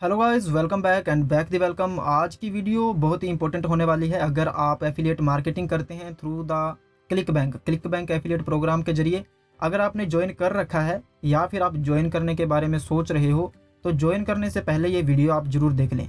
Hello guys, welcome back and back the welcome. आज की video बहुत ही इंपॉर्टेंट होने वाली है। अगर आप एफिलिएट मार्केटिंग करते हैं through the ClickBank affiliate program के जरिए अगर आपने ज्वाइन कर रखा है या फिर आप ज्वाइन करने के बारे में सोच रहे हो, तो ज्वाइन करने से पहले ये वीडियो आप ज़रूर देख लें।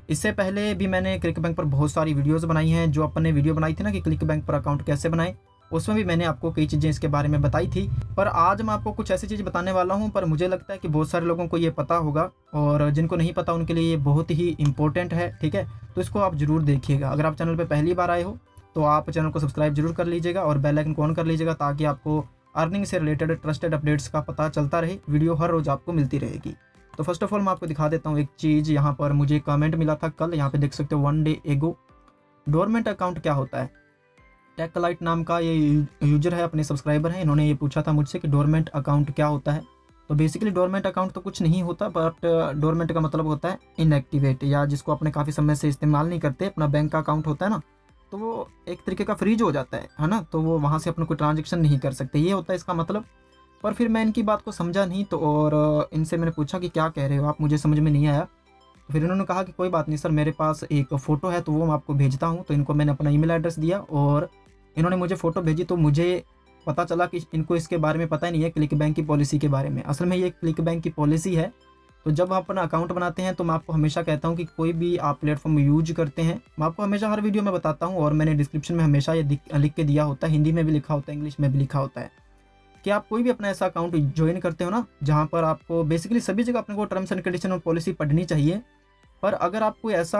इससे पहले भी मैंने क्लिक बैंक पर बहुत सारी वीडियोज़ बनाई हैं। जो अपन ने वीडियो बनाई थी ना कि क्लिक बैंक पर अकाउंट कैसे बनाएं, उसमें भी मैंने आपको कई चीज़ें इसके बारे में बताई थी। पर आज मैं आपको कुछ ऐसी चीज़ बताने वाला हूं, पर मुझे लगता है कि बहुत सारे लोगों को ये पता होगा और जिनको नहीं पता उनके लिए ये बहुत ही इंपॉर्टेंट है। ठीक है, तो इसको आप ज़रूर देखिएगा। अगर आप चैनल पर पहली बार आए हो तो आप चैनल को सब्सक्राइब जरूर कर लीजिएगा और बेल आइकन को ऑन कर लीजिएगा, ताकि आपको अर्निंग से रिलेटेड ट्रस्टेड अपडेट्स का पता चलता रहे। वीडियो हर रोज़ आपको मिलती रहेगी। तो फर्स्ट ऑफ ऑल मैं आपको दिखा देता हूँ एक चीज़। यहाँ पर मुझे कमेंट मिला था कल, यहाँ पे देख सकते हो 1 डे एगो। डोरमेंट अकाउंट क्या होता है? टेकलाइट नाम का ये यूजर है, अपने सब्सक्राइबर हैं, इन्होंने ये पूछा था मुझसे कि डोरमेंट अकाउंट क्या होता है। तो बेसिकली डोरमेंट अकाउंट तो कुछ नहीं होता, बट डोरमेंट का मतलब होता है इनएक्टिवेट, या जिसको अपने काफ़ी समय से इस्तेमाल नहीं करते। अपना बैंक का अकाउंट होता है ना, तो वो एक तरीके का फ्रीज हो जाता है ना, तो वो वहाँ से अपना कोई ट्रांजेक्शन नहीं कर सकते, ये होता है इसका मतलब। पर फिर मैं इनकी बात को समझा नहीं, तो और इनसे मैंने पूछा कि क्या कह रहे हो आप, मुझे समझ में नहीं आया। तो फिर इन्होंने कहा कि कोई बात नहीं सर, मेरे पास एक फ़ोटो है तो वो मैं आपको भेजता हूँ। तो इनको मैंने अपना ईमेल एड्रेस दिया और इन्होंने मुझे फ़ोटो भेजी। तो मुझे पता चला कि इनको इसके बारे में पता ही नहीं है, क्लिक बैंक की पॉलिसी के बारे में। असल में ये क्लिक बैंक की पॉलिसी है। तो जब आप अपना अकाउंट बनाते हैं तो मैं आपको हमेशा कहता हूँ कि कोई भी आप प्लेटफॉर्म यूज करते हैं, मैं आपको हमेशा हर वीडियो में बताता हूँ और मैंने डिस्क्रिप्शन में हमेशा ये लिख के दिया होता है, हिंदी में भी लिखा होता है, इंग्लिश में भी लिखा होता है, कि आप कोई भी अपना ऐसा अकाउंट ज्वाइन करते हो ना, जहाँ पर आपको बेसिकली सभी जगह अपने को टर्म्स एंड कंडीशन और पॉलिसी पढ़नी चाहिए। पर अगर आप कोई ऐसा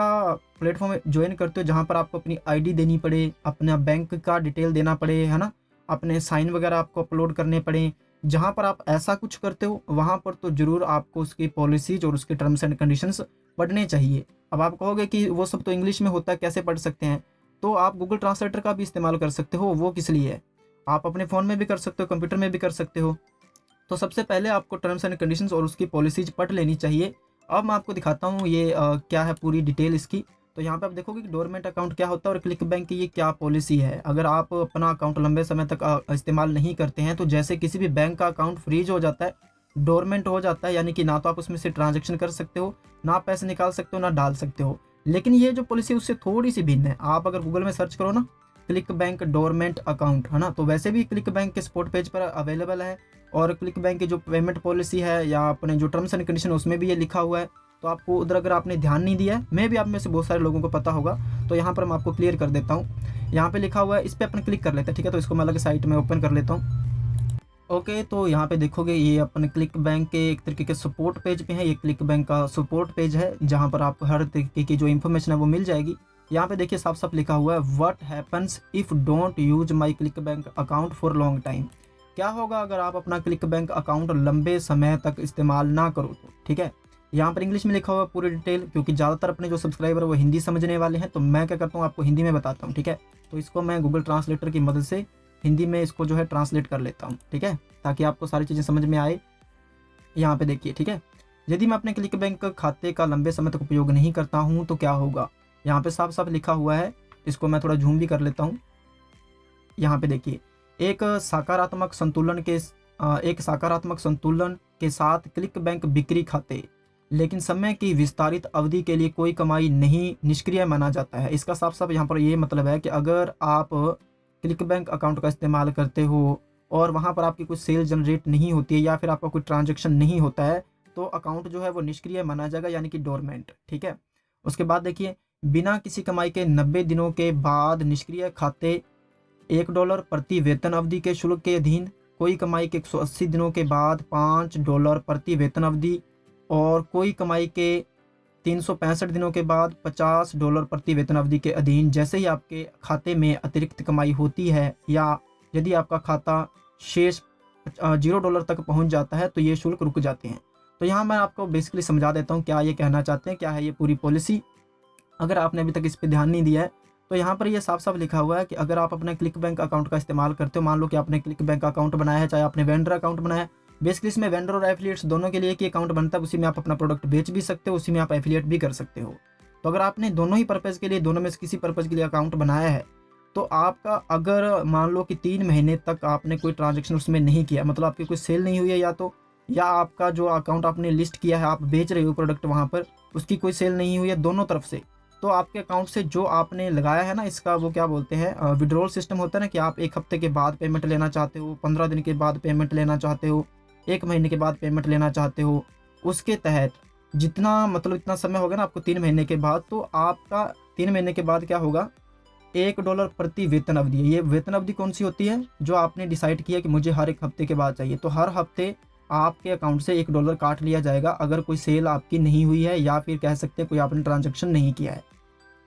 प्लेटफॉर्म ज्वाइन करते हो जहाँ पर आपको अपनी आईडी देनी पड़े, अपना बैंक का डिटेल देना पड़े, है ना, अपने साइन वगैरह आपको अपलोड करने पड़े, जहाँ पर आप ऐसा कुछ करते हो, वहाँ पर तो ज़रूर आपको उसकी पॉलिसीज और उसके टर्म्स एंड कंडीशंस पढ़ने चाहिए। अब आप कहोगे कि वो सब तो इंग्लिश में होता है, कैसे पढ़ सकते हैं? तो आप गूगल ट्रांसलेटर का भी इस्तेमाल कर सकते हो। वो किस लिए है? आप अपने फ़ोन में भी कर सकते हो, कंप्यूटर में भी कर सकते हो। तो सबसे पहले आपको टर्म्स एंड कंडीशंस और उसकी पॉलिसीज पढ़ लेनी चाहिए। अब मैं आपको दिखाता हूँ ये क्या है पूरी डिटेल इसकी। तो यहाँ पे आप देखोगे कि डोरमेंट अकाउंट क्या होता है और क्लिक बैंक की ये क्या पॉलिसी है। अगर आप अपना अकाउंट लंबे समय तक इस्तेमाल नहीं करते हैं, तो जैसे किसी भी बैंक का अकाउंट फ्रीज हो जाता है, डोरमेंट हो जाता है, यानी कि ना तो आप उसमें से ट्रांजेक्शन कर सकते हो, ना आप पैसे निकाल सकते हो, ना डाल सकते हो। लेकिन ये जो पॉलिसी उससे थोड़ी सी भिन्न है। आप अगर गूगल में सर्च करो ना क्लिक बैंक डोरमेंट अकाउंट, है ना, तो वैसे भी क्लिक बैंक के सपोर्ट पेज पर अवेलेबल है। और क्लिक बैंक की जो पेमेंट पॉलिसी है या अपने जो टर्म्स एंड कंडीशन, उसमें भी ये लिखा हुआ है। तो आपको उधर अगर आपने ध्यान नहीं दिया है, मे भी आप में से बहुत सारे लोगों को पता होगा, तो यहाँ पर मैं आपको क्लियर कर देता हूँ। यहाँ पे लिखा हुआ है, इस पर अपन क्लिक कर लेते हैं। ठीक है, तो इसको मैं अलग साइट में ओपन कर लेता हूँ। ओके, तो यहाँ पे देखोगे ये अपन क्लिक बैंक के एक तरीके के सपोर्ट पेज पे है। ये क्लिक बैंक का सपोर्ट पेज है, जहाँ पर आपको हर तरीके की जो इन्फॉर्मेशन है वो मिल जाएगी। यहाँ पे देखिए साफ साफ लिखा हुआ है, what happens if don't use my click bank account for long time. क्या होगा अगर आप अपना क्लिक बैंक अकाउंट लंबे समय तक इस्तेमाल ना करो तो? ठीक है, यहाँ पर इंग्लिश में लिखा हुआ है पूरी डिटेल, क्योंकि ज़्यादातर अपने जो सब्सक्राइबर है वो हिंदी समझने वाले हैं, तो मैं क्या करता हूँ आपको हिंदी में बताता हूँ। ठीक है, तो इसको मैं गूगल ट्रांसलेटर की मदद से हिंदी में इसको जो है ट्रांसलेट कर लेता हूँ। ठीक है, ताकि आपको सारी चीज़ें समझ में आए। यहाँ पे देखिए, ठीक है, यदि मैं अपने क्लिक बैंक खाते का लंबे समय तक उपयोग नहीं करता हूँ तो क्या होगा? यहाँ पे साफ साफ लिखा हुआ है। इसको मैं थोड़ा जूम भी कर लेता हूँ। यहाँ पे देखिए, एक सकारात्मक संतुलन के साथ क्लिक बैंक बिक्री खाते, लेकिन समय की विस्तारित अवधि के लिए कोई कमाई नहीं, निष्क्रिय माना जाता है। इसका साफ साफ यहाँ पर ये मतलब है कि अगर आप क्लिक बैंक अकाउंट का इस्तेमाल करते हो और वहाँ पर आपकी कुछ सेल जनरेट नहीं होती है या फिर आपका कोई ट्रांजैक्शन नहीं होता है, तो अकाउंट जो है वो निष्क्रिय माना जाएगा, यानी कि डोरमेंट। ठीक है, उसके बाद देखिए, बिना किसी कमाई के 90 दिनों के बाद निष्क्रिय खाते $1 प्रति वेतन अवधि के शुल्क के अधीन, कोई कमाई के 180 दिनों के बाद $5 प्रति वेतन अवधि, और कोई कमाई के 365 दिनों के बाद $50 प्रति वेतन अवधि के अधीन। जैसे ही आपके खाते में अतिरिक्त कमाई होती है या यदि आपका खाता शेष $0 तक पहुंच जाता है, तो ये शुल्क रुक जाते हैं। तो यहाँ मैं आपको बेसिकली समझा देता हूँ क्या ये कहना चाहते हैं, क्या है ये पूरी पॉलिसी। अगर आपने अभी तक इस पर ध्यान नहीं दिया है, तो यहाँ पर ये साफ साफ लिखा हुआ है कि अगर आप अपने क्लिक बैंक अकाउंट का इस्तेमाल करते हो, मान लो कि आपने क्लिक बैंक अकाउंट बनाया है, चाहे आपने वेंडर अकाउंट बनाया है, बेसिकली इसमें वेंडर और एफिलिएट्स दोनों के लिए एक ही अकाउंट बनता है। उसी में आप अपना प्रोडक्ट बेच भी सकते हो, उसी में आप एफिलिएट भी कर सकते हो। तो अगर आपने दोनों ही पर्पज़ के लिए, दोनों में से किसी पर्पज़ के लिए अकाउंट बनाया है, तो आपका अगर मान लो कि 3 महीने तक आपने कोई ट्रांजेक्शन उसमें नहीं किया, मतलब आपकी कोई सेल नहीं हुई है, या आपका जो अकाउंट आपने लिस्ट किया है, आप बेच रहे हो प्रोडक्ट वहाँ पर, उसकी कोई सेल नहीं हुई है दोनों तरफ से, तो आपके अकाउंट से जो आपने लगाया है ना, इसका वो क्या बोलते हैं विड्रॉल सिस्टम होता है ना, कि आप 1 हफ्ते के बाद पेमेंट लेना चाहते हो, 15 दिन के बाद पेमेंट लेना चाहते हो, 1 महीने के बाद पेमेंट लेना चाहते हो, उसके तहत जितना मतलब इतना समय होगा ना आपको 3 महीने के बाद, तो आपका 3 महीने के बाद क्या होगा, $1 प्रति वेतन अवधि है। ये वेतन अवधि कौन सी होती है, जो आपने डिसाइड किया कि मुझे हर 1 हफ्ते के बाद चाहिए, तो हर हफ्ते आपके अकाउंट से $1 काट लिया जाएगा अगर कोई सेल आपकी नहीं हुई है, या फिर कह सकते हैं कोई आपने ट्रांजैक्शन नहीं किया है।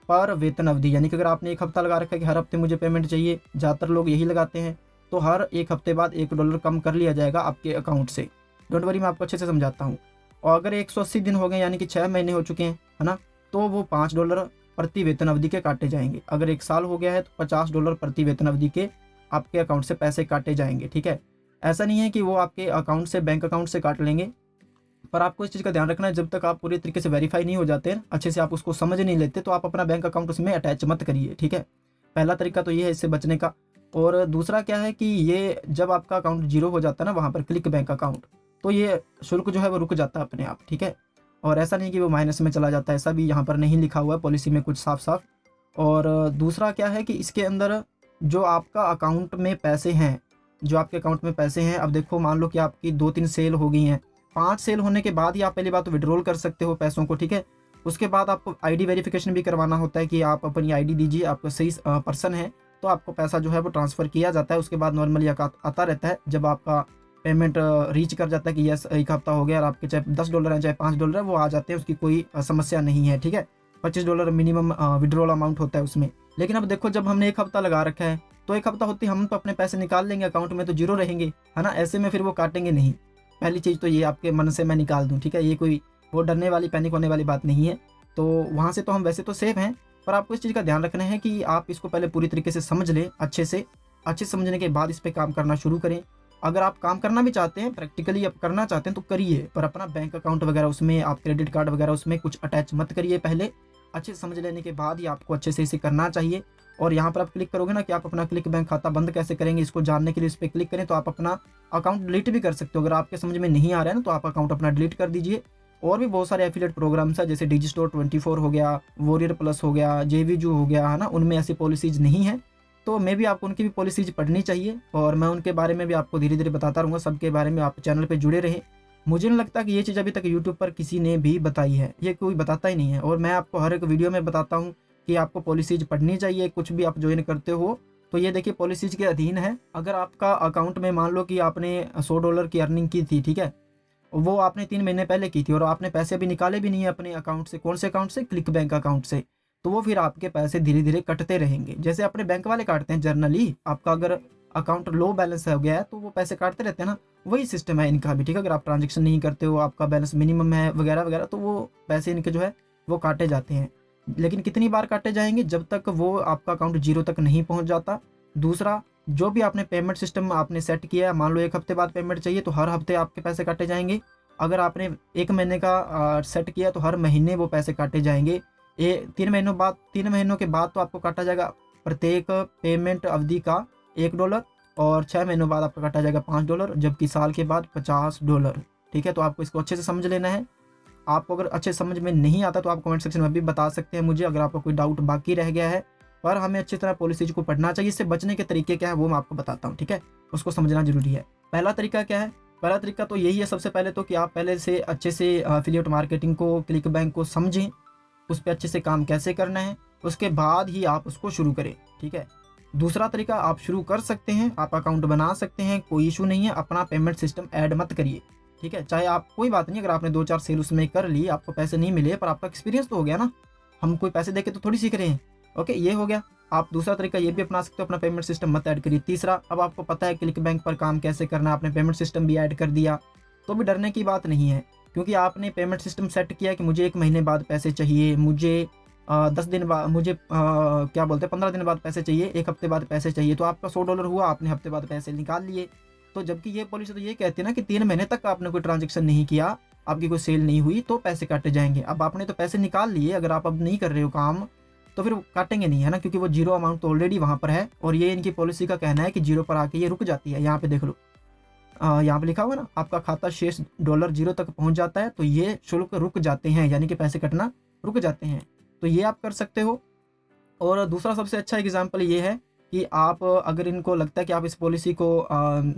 पर वेतन अवधि यानी कि अगर आपने 1 हफ्ता लगा रखा है कि हर हफ्ते मुझे पेमेंट चाहिए, ज़्यादातर लोग यही लगाते हैं, तो हर 1 हफ्ते बाद $1 कम कर लिया जाएगा आपके अकाउंट से। डोंट वरी, मैं आपको अच्छे से समझाता हूँ। और अगर 180 दिन हो गए यानी कि 6 महीने हो चुके हैं, है ना, तो वो $5 प्रति वेतन अवधि के काटे जाएंगे। अगर 1 साल हो गया है तो $50 प्रति वेतन अवधि के आपके अकाउंट से पैसे काटे जाएंगे। ठीक है, ऐसा नहीं है कि वो आपके अकाउंट से, बैंक अकाउंट से काट लेंगे, पर आपको इस चीज़ का ध्यान रखना है, जब तक आप पूरी तरीके से वेरीफाई नहीं हो जाते, अच्छे से आप उसको समझ नहीं लेते, तो आप अपना बैंक अकाउंट उसमें अटैच मत करिए। ठीक है, पहला तरीका तो ये है इससे बचने का। और दूसरा क्या है कि ये जब आपका अकाउंट जीरो हो जाता है ना वहाँ पर क्लिक बैंक अकाउंट, तो ये शुल्क जो है वो रुक जाता है अपने आप। ठीक है, और ऐसा नहीं कि वो माइनस में चला जाता है, ऐसा भी यहाँ पर नहीं लिखा हुआ है पॉलिसी में कुछ साफ साफ। और दूसरा क्या है कि इसके अंदर जो आपका अकाउंट में पैसे हैं, जो आपके अकाउंट में पैसे हैं, अब देखो मान लो कि आपकी 2-3 सेल हो गई हैं, 5 सेल होने के बाद ही आप पहली बात तो विड्रॉल कर सकते हो पैसों को। ठीक है, उसके बाद आपको आईडी वेरिफिकेशन भी करवाना होता है कि आप अपनी आईडी दीजिए, आपको सही पर्सन है, तो आपको पैसा जो है वो ट्रांसफ़र किया जाता है। उसके बाद नॉर्मली आता रहता है, जब आपका पेमेंट रीच कर जाता है कि यस 1 हफ्ता हो गया, और आपके चाहे $10 हैं चाहे $5 है, वो आ जाते हैं, उसकी कोई समस्या नहीं है। ठीक है, $25 मिनिमम विड्रॉल अमाउंट होता है उसमें। लेकिन अब देखो, जब हमने 1 हफ्ता लगा रखा है, तो 1 हफ्ता होते हम तो अपने पैसे निकाल लेंगे, अकाउंट में तो जीरो रहेंगे, है ना, ऐसे में फिर वो काटेंगे नहीं। पहली चीज़ तो ये आपके मन से मैं निकाल दूँ। ठीक है, ये कोई वो डरने वाली, पैनिक होने वाली बात नहीं है। तो वहाँ से तो हम वैसे तो सेफ हैं, पर आपको इस चीज़ का ध्यान रखना है कि आप इसको पहले पूरी तरीके से समझ लें, अच्छे से। अच्छे समझने के बाद इस पे काम करना शुरू करें। अगर आप काम करना भी चाहते हैं, प्रैक्टिकली आप करना चाहते हैं, तो करिए, पर अपना बैंक अकाउंट वगैरह उसमें, आप क्रेडिट कार्ड वगैरह उसमें कुछ अटैच मत करिए। पहले अच्छे से समझ लेने के बाद ही आपको अच्छे से इसे करना चाहिए। और यहाँ पर आप क्लिक करोगे ना कि आप अपना क्लिक बैंक खाता बंद कैसे करेंगे, इसको जानने के लिए इस पर क्लिक करें, तो आप अपना अकाउंट डिलीट भी कर सकते हो। अगर आपके समझ में नहीं आ रहा है ना, तो आप अकाउंट अपना डिलीट कर दीजिए। और भी बहुत सारे एफिलिएट प्रोग्राम्स हैं, जैसे डिजिस्टोर 24 हो गया, वॉरियर प्लस हो गया, जेवीजू हो गया, है ना, उनमें ऐसी पॉलिसीज नहीं है, तो मे भी आपको उनकी भी पॉलिसीज पढ़नी चाहिए। और मैं उनके बारे में भी आपको धीरे धीरे बताता रहूँगा, सबके बारे में आप चैनल पर जुड़े रहें। मुझे नहीं लगता कि ये चीज़ अभी तक यूट्यूब पर किसी ने भी बताई है, ये कोई बताता ही नहीं है। और मैं आपको हर एक वीडियो में बताता हूँ कि आपको पॉलिसीज पढ़नी चाहिए, कुछ भी आप ज्वाइन करते हो तो ये देखिए पॉलिसीज के अधीन है। अगर आपका अकाउंट में मान लो कि आपने $100 की अर्निंग की थी, ठीक है, वो आपने 3 महीने पहले की थी, और आपने पैसे भी निकाले भी नहीं है अपने अकाउंट से। कौन से अकाउंट से? क्लिक बैंक अकाउंट से। तो वो फिर आपके पैसे धीरे धीरे कटते रहेंगे, जैसे अपने बैंक वाले काटते हैं जर्नली। आपका अगर अकाउंट लो बैलेंस हो गया है तो वो पैसे काटते रहते हैं ना, वही सिस्टम है इनका भी। ठीक है, अगर आप ट्रांजेक्शन नहीं करते हो, आपका बैलेंस मिनिमम है वगैरह वगैरह, तो वो पैसे इनके जो है वो काटे जाते हैं। लेकिन कितनी बार काटे जाएंगे? जब तक वो आपका अकाउंट जीरो तक नहीं पहुंच जाता। दूसरा, जो भी आपने पेमेंट सिस्टम आपने सेट किया है, मान लो 1 हफ्ते बाद पेमेंट चाहिए तो हर हफ्ते आपके पैसे काटे जाएंगे। अगर आपने 1 महीने का सेट किया तो हर महीने वो पैसे काटे जाएंगे। 3 महीनों के बाद तो आपको काटा जाएगा प्रत्येक पेमेंट अवधि का $1, और 6 महीनों बाद आपका काटा जाएगा $5, जबकि साल के बाद $50। ठीक है, तो आपको इसको अच्छे से समझ लेना है। आपको अगर अच्छे समझ में नहीं आता तो आप कमेंट सेक्शन में भी बता सकते हैं मुझे, अगर आपको कोई डाउट बाकी रह गया है। पर हमें अच्छी तरह पॉलिसीज को पढ़ना चाहिए। इससे बचने के तरीके क्या है वो मैं आपको बताता हूँ। ठीक है, उसको समझना जरूरी है। पहला तरीका क्या है? पहला तरीका तो यही है, सबसे पहले तो कि आप पहले से अच्छे से एफिलिएट मार्केटिंग को, क्लिक बैंक को समझें, उस पर अच्छे से काम कैसे करना है, उसके बाद ही आप उसको शुरू करें। ठीक है, दूसरा तरीका, आप शुरू कर सकते हैं, आप अकाउंट बना सकते हैं, कोई इशू नहीं है। अपना पेमेंट सिस्टम ऐड मत करिए। ठीक है, चाहे आप, कोई बात नहीं, अगर आपने 2-4 सेल उसमें कर ली, आपको पैसे नहीं मिले, पर आपका एक्सपीरियंस तो हो गया ना। हम कोई पैसे देके तो थोड़ी सीख रहे हैं। ओके, ये हो गया। आप दूसरा तरीका ये भी अपना सकते हो, अपना पेमेंट सिस्टम मत ऐड करिए। तीसरा, अब आपको पता है क्लिक बैंक पर काम कैसे करना, आपने पेमेंट सिस्टम भी ऐड कर दिया, तो भी डरने की बात नहीं है, क्योंकि आपने पेमेंट सिस्टम सेट किया कि मुझे 1 महीने बाद पैसे चाहिए, मुझे 10 दिन बाद, मुझे क्या बोलते हैं 15 दिन बाद पैसे चाहिए, 1 हफ्ते बाद पैसे चाहिए। तो आपका $100 हुआ, आपने हफ्ते बाद पैसे निकाल लिए। तो जबकि ये पॉलिसी तो ये कहती है ना कि 3 महीने तक आपने कोई ट्रांजेक्शन नहीं किया, आपकी कोई सेल नहीं हुई, तो पैसे काटे जाएंगे। अब आपने तो पैसे निकाल लिए, अगर आप अब नहीं कर रहे हो काम तो फिर काटेंगे नहीं, है ना, क्योंकि वो जीरो अमाउंट तो ऑलरेडी वहाँ पर है। और ये इनकी पॉलिसी का कहना है कि जीरो पर आके ये रुक जाती है। यहाँ पे देख लो, यहाँ पे लिखा हुआ ना, आपका खाता शेष $0 तक पहुँच जाता है तो ये शुल्क रुक जाते हैं, यानी कि पैसे कटना रुक जाते हैं। तो ये आप कर सकते हो। और दूसरा सबसे अच्छा एग्जाम्पल ये है कि आप अगर इनको लगता है कि आप इस पॉलिसी को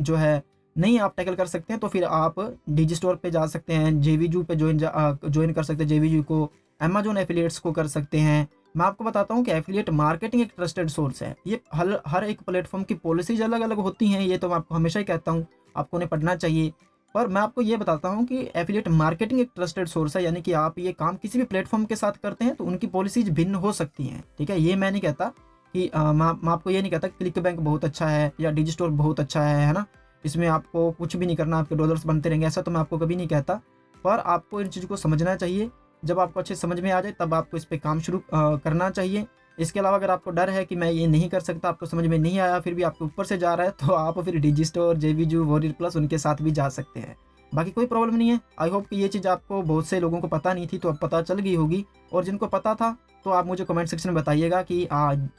जो है नहीं आप टैकल कर सकते हैं, तो फिर आप डिजी स्टोर पे जा सकते हैं, जेवीजू पे ज्वाइन कर सकते हैं, जेवीजू को, अमेजोन एफिलिएट्स को कर सकते हैं। मैं आपको बताता हूँ कि एफिलिएट मार्केटिंग एक ट्रस्टेड सोर्स है। ये हर एक प्लेटफॉर्म की पॉलिसीज अलग अलग होती हैं, ये तो मैं आपको हमेशा ही कहता हूँ, आपको उन्हें पढ़ना चाहिए। पर मैं आपको ये बताता हूँ कि एफिलिएट मार्केटिंग एक ट्रस्टेड सोर्स है, यानी कि आप ये काम किसी भी प्लेटफॉर्म के साथ करते हैं तो उनकी पॉलिसीज भिन्न हो सकती हैं। ठीक है, ये मैं नहीं कहता कि मैं आपको ये नहीं कहता क्लिक बैंक बहुत अच्छा है या डिजी स्टोर बहुत अच्छा है ना, इसमें आपको कुछ भी नहीं करना, आपके डॉलर्स बनते रहेंगे, ऐसा तो मैं आपको कभी नहीं कहता। पर आपको इन चीज़ों को समझना चाहिए। जब आपको अच्छे समझ में आ जाए तब आपको इस पर काम शुरू करना चाहिए। इसके अलावा अगर आपको डर है कि मैं ये नहीं कर सकता, आपको समझ में नहीं आया, फिर भी आपके ऊपर से जा रहा है, तो आप फिर डिजी स्टोर, जेवीजू, वॉरियर प्लस उनके साथ भी जा सकते हैं। बाकी कोई प्रॉब्लम नहीं है। आई होप कि ये चीज़ आपको, बहुत से लोगों को पता नहीं थी तो अब पता चल गई होगी, और जिनको पता था तो आप मुझे कमेंट सेक्शन में बताइएगा कि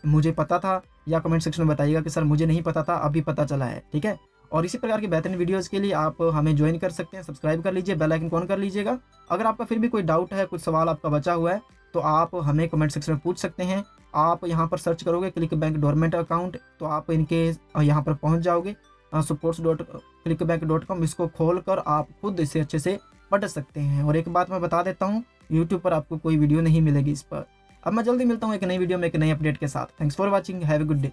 मुझे पता था, या कमेंट सेक्शन में बताइएगा कि सर मुझे नहीं पता था, अभी पता चला है। ठीक है, और इसी प्रकार की बेहतरीन वीडियोज़ के लिए आप हमें ज्वाइन कर सकते हैं, सब्सक्राइब कर लीजिए, बेल आइकन ऑन कर लीजिएगा। अगर आपका फिर भी कोई डाउट है, कुछ सवाल आपका बचा हुआ है, तो आप हमें कमेंट सेक्शन में पूछ सकते हैं। आप यहाँ पर सर्च करोगे क्लिक बैंक डोरमेंट अकाउंट, तो आप इनके यहाँ पर पहुँच जाओगे, supports.clickbank.com। इसको खोल कर आप खुद इसे अच्छे से पढ़ सकते हैं। और एक बात मैं बता देता हूँ, यूट्यूब पर आपको कोई वीडियो नहीं मिलेगी इस पर। अब मैं जल्दी मिलता हूँ एक नई वीडियो में एक नई अपडेट के साथ। Thanks for watching, have a good day.